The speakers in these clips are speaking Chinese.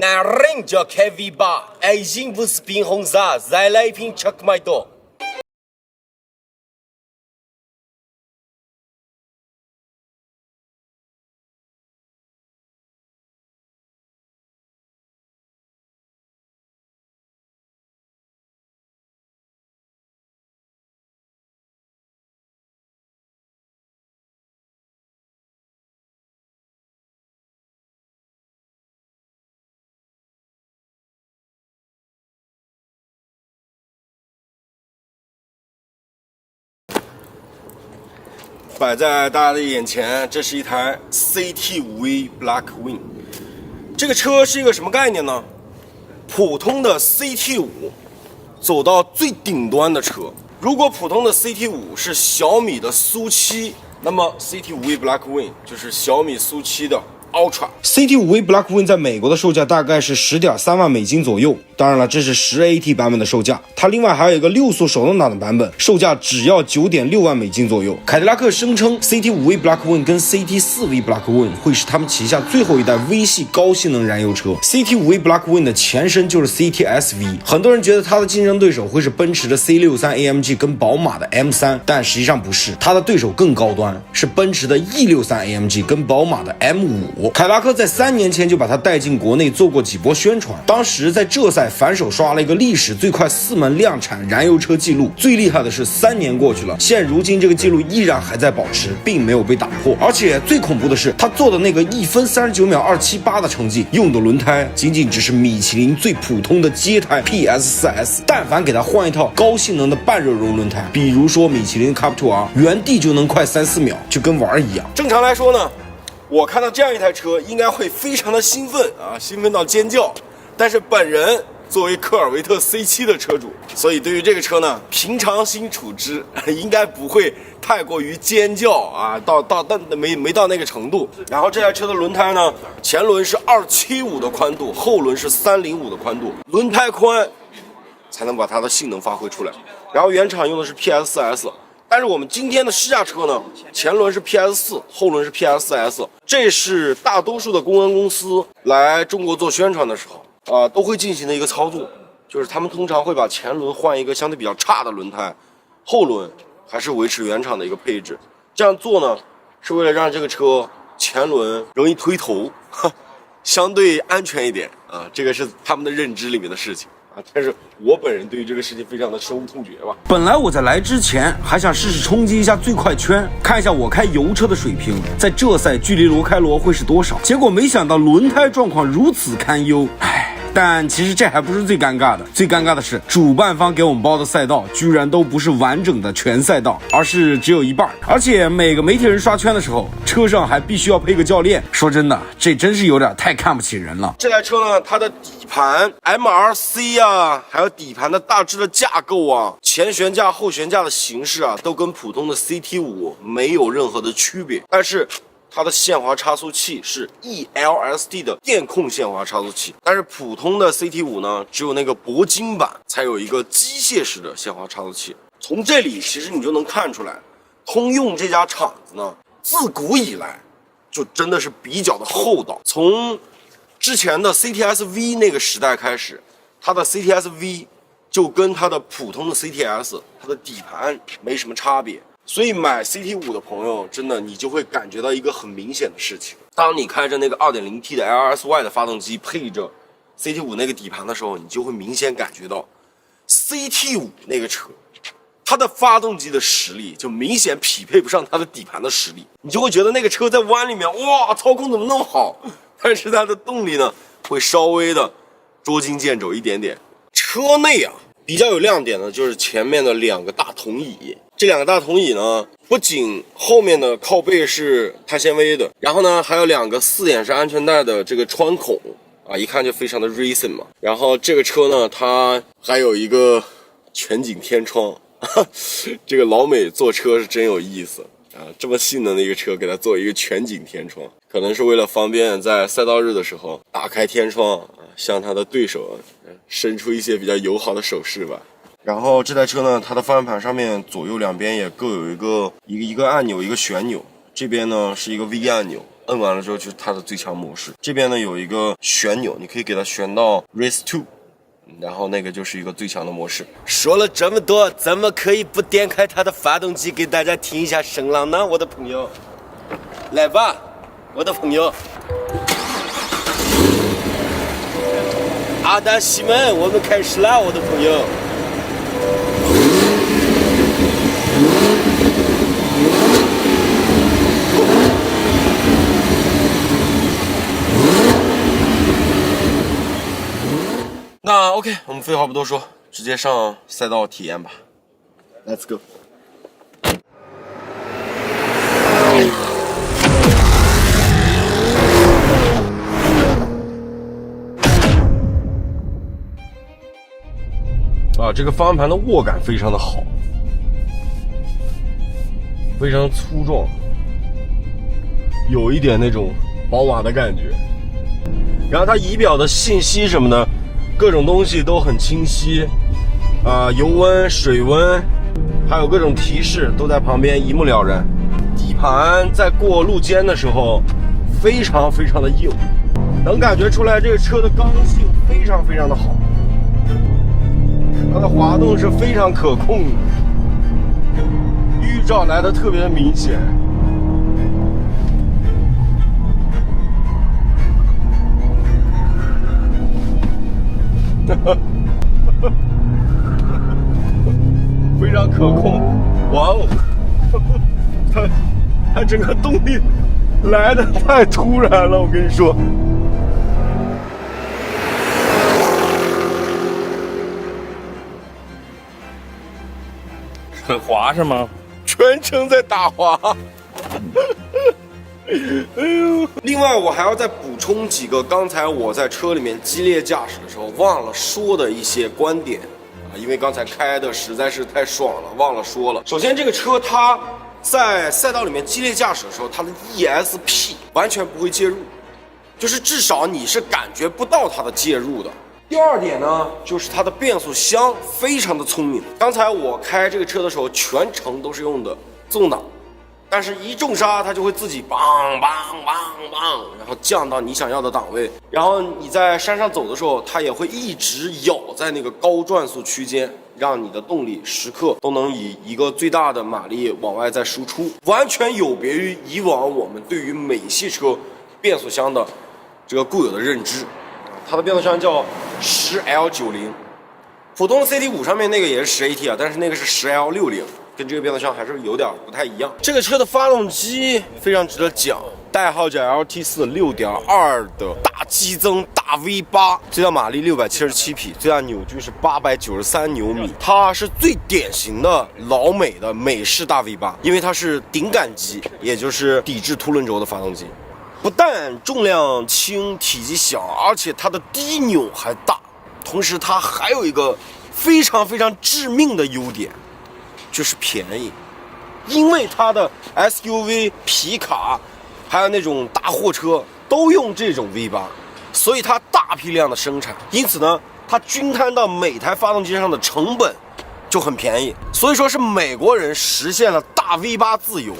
男人就要开尾巴，爱情不是冰红茶，再来一瓶 Chuck My Dog。摆在大家的眼前，这是一台 CT5V Blackwing。这个车是一个什么概念呢？普通的 CT5走到最顶端的车。如果普通的 CT5是小米的苏7，那么 CT5V Blackwing 就是小米苏7的 Ultra。CT5V Blackwing 在美国的售价大概是10.3万美金左右，当然了，这是10AT 版本的售价。它另外还有一个6速手动挡的版本，售价只要9.6万美金左右。凯迪拉克声称 CT5V Blackwing 跟 CT4V Blackwing 会是他们旗下最后一代 V 系高性能燃油车。CT5V Blackwing 的前身就是 CT-SV， 很多人觉得它的竞争对手会是奔驰的 C63 AMG 跟宝马的 M3， 但实际上不是，它的对手更高端，是奔驰的 E63 AMG 跟宝马的 M5。凯迪拉克在3年前就把它带进国内做过几波宣传，当时在浙赛反手刷了一个历史最快4门量产燃油车记录。最厉害的是3年过去了，现如今这个记录依然还在保持，并没有被打破。而且最恐怖的是，他做的那个1分39秒278的成绩，用的轮胎仅仅只是米其林最普通的街胎 PS4S， 但凡给他换一套高性能的半热熔轮胎，比如说米其林 Cup2R， 原地就能快3-4秒，就跟玩一样。正常来说呢，我看到这样一台车应该会非常的兴奋啊，兴奋到尖叫。但是本人作为科尔维特 C7 的车主，所以对于这个车呢，平常心处之，应该不会太过于尖叫啊，但没到那个程度。然后这台车的轮胎呢，前轮是275的宽度，后轮是305的宽度，轮胎宽才能把它的性能发挥出来。然后原厂用的是 PS4S。但是我们今天的试驾车呢，前轮是 PS4， 后轮是 PS4S， 这是大多数的公关公司来中国做宣传的时候都会进行的一个操作，就是他们通常会把前轮换一个相对比较差的轮胎，后轮还是维持原厂的一个配置。这样做呢，是为了让这个车前轮容易推头，相对安全一点啊，这个是他们的认知里面的事情。但是我本人对于这个事情非常的深恶痛绝吧。本来我在来之前还想试试冲击一下最快圈，看一下我开油车的水平在这赛距离罗开罗会是多少，结果没想到轮胎状况如此堪忧，但其实这还不是最尴尬的，最尴尬的是主办方给我们包的赛道居然都不是完整的全赛道，而是只有一半，而且每个媒体人刷圈的时候，车上还必须要配个教练。说真的，这真是有点太看不起人了。这台车呢，它的底盘 MRC 啊，还有底盘的大致的架构啊，前悬架后悬架的形式啊，都跟普通的 CT5 没有任何的区别，但是它的限滑差速器是 ELSD 的电控限滑差速器，但是普通的 CT5 呢，只有那个铂金版才有一个机械式的限滑差速器。从这里其实你就能看出来，通用这家厂子呢，自古以来就真的是比较的厚道。从之前的 CTS-V 那个时代开始，它的 CTS-V 就跟它的普通的 CTS， 它的底盘没什么差别。所以买 CT5 的朋友，真的你就会感觉到一个很明显的事情，当你开着那个 2.0T 的 LSY 的发动机配着 CT5 那个底盘的时候，你就会明显感觉到 CT5 那个车它的发动机的实力就明显匹配不上它的底盘的实力，你就会觉得那个车在弯里面，哇，操控怎么那么好，但是它的动力呢会稍微的捉襟见肘一点点。车内啊比较有亮点的就是前面的2个大桶椅，这2个大桶椅呢，不仅后面的靠背是碳纤维的，然后呢还有2个4眼式安全带的这个穿孔啊，一看就非常的 racing 嘛。然后这个车呢，它还有一个全景天窗，这个老美坐车是真有意思啊，这么性能的一个车给它做一个全景天窗，可能是为了方便在赛道日的时候打开天窗，向他的对手伸出一些比较友好的手势吧。然后这台车呢，它的方向盘上面左右两边也各有一个按钮，一个旋钮，这边呢是一个 V 按钮，摁完了之后就是它的最强模式。这边呢有一个旋钮，你可以给它旋到 Race 2，然后那个就是一个最强的模式。说了这么多，怎么可以不点开它的发动机给大家听一下声浪呢？我的朋友，来吧，我的朋友。阿达西门，我们开始啦，我的朋友。那 OK， 我们废话不多说，直接上赛道体验吧。Let's go。这个方向盘的握感非常的好，非常粗壮，有一点那种宝马的感觉。然后它仪表的信息什么的，各种东西都很清晰，油温、水温，还有各种提示都在旁边一目了然。底盘在过路肩的时候非常非常的硬，能感觉出来这个车的刚性非常非常的好。它的滑动是非常可控的，预兆来的特别的明显。非常可控，哇哦！它整个动力来的太突然了，我跟你说。很滑是吗？全程在打滑。哎呦！另外，我还要再补充几个刚才我在车里面激烈驾驶的时候忘了说的一些观点啊，因为刚才开的实在是太爽了，忘了说了。首先，这个车它在赛道里面激烈驾驶的时候，它的 ESP 完全不会介入，就是至少你是感觉不到它的介入的。第二点呢，就是它的变速箱非常的聪明。刚才我开这个车的时候，全程都是用的自动挡，但是一重刹它就会自己梆梆梆梆，然后降到你想要的档位。然后你在山上走的时候，它也会一直咬在那个高转速区间，让你的动力时刻都能以一个最大的马力往外再输出，完全有别于以往我们对于美系车变速箱的这个固有的认知。它的变速箱叫10L90，普通的 CT5上面那个也是10AT 啊，但是那个是10L60，跟这个变速箱还是有点不太一样。这个车的发动机非常值得讲，代号叫 LT4 6.2的大激增大 V8， 最大马力677匹，最大扭矩是893牛米。它是最典型的老美的美式大 V8， 因为它是顶杆机，也就是抵制凸轮轴的发动机。不但重量轻、体积小，而且它的低扭还大。同时，它还有一个非常非常致命的优点，就是便宜。因为它的 SUV、皮卡，还有那种大货车都用这种 V8， 所以它大批量的生产。因此呢，它均摊到每台发动机上的成本就很便宜。所以说是美国人实现了大 V8 自由，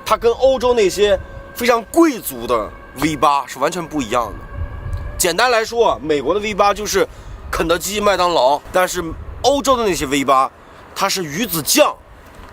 它跟欧洲那些非常贵族的 V8 是完全不一样的。简单来说，美国的 V8 就是肯德基、麦当劳，但是欧洲的那些 V8， 它是鱼子酱，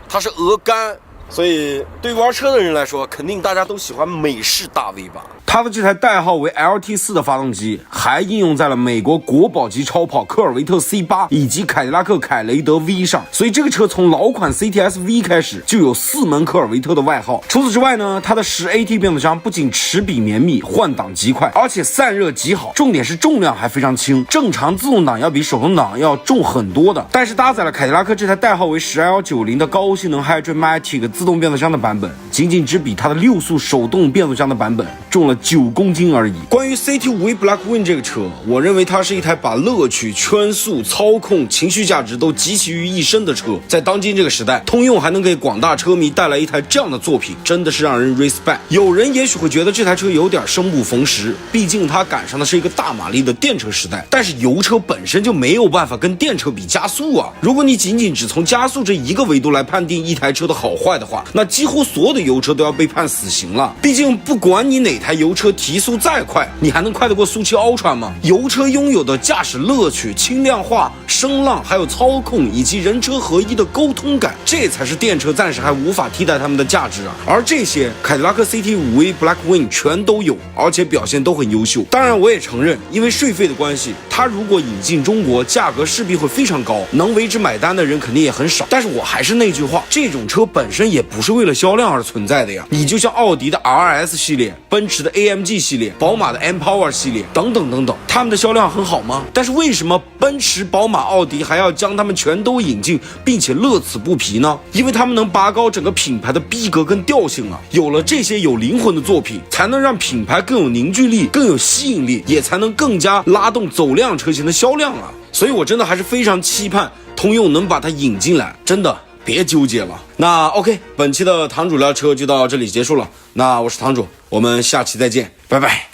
它是鹅肝，所以对于玩车的人来说，肯定大家都喜欢美式大 V8。它的这台代号为 LT4 的发动机，还应用在了美国国宝级超跑科尔维特 C8 以及凯迪拉克凯雷德 V 上，所以这个车从老款 CTS V 开始就有4门科尔维特的外号。除此之外呢，它的10AT 变速箱不仅齿比绵密，换挡极快，而且散热极好，重点是重量还非常轻，正常自动挡要比手动挡要重很多的。但是搭载了凯迪拉克这台代号为10L90的高性能 Hydra-Matic 自动变速箱的版本，仅仅只比它的6速手动变速箱的版本重了9公斤而已。关于 CT5A Blackwing 这个车，我认为它是一台把乐趣、圈速、操控、情绪价值都集齐于一身的车。在当今这个时代，通用还能给广大车迷带来一台这样的作品，真的是让人 respect。有人也许会觉得这台车有点生不逢时，毕竟它赶上的是一个大马力的电车时代，但是油车本身就没有办法跟电车比加速啊。如果你仅仅只从加速这一个维度来判定一台车的好坏的话，那几乎所有的油车都要被判死刑了。毕竟不管你哪台油车提速再快，你还能快得过速七 Ultra 吗？油车拥有的驾驶乐趣、轻量化、声浪，还有操控以及人车合一的沟通感，这才是电车暂时还无法替代它们的价值啊。而这些凯迪拉克 CT5A Blackwing 全都有，而且表现都很优秀。当然我也承认，因为税费的关系，它如果引进中国，价格势必会非常高，能为之买单的人肯定也很少。但是我还是那句话，这种车本身也不是为了销量而存在的呀。你就像奥迪的 RS 系列、奔驰的 AMG 系列、宝马的 M-Power 系列等等等等，他们的销量很好吗？但是为什么奔驰、宝马、奥迪还要将它们全都引进，并且乐此不疲呢？因为他们能拔高整个品牌的逼格跟调性啊。有了这些有灵魂的作品，才能让品牌更有凝聚力、更有吸引力，也才能更加拉动走量车型的销量啊。所以我真的还是非常期盼通用能把它引进来，真的别纠结了。那 OK， 本期的堂主聊车就到这里结束了。那我是堂主，我们下期再见，拜拜。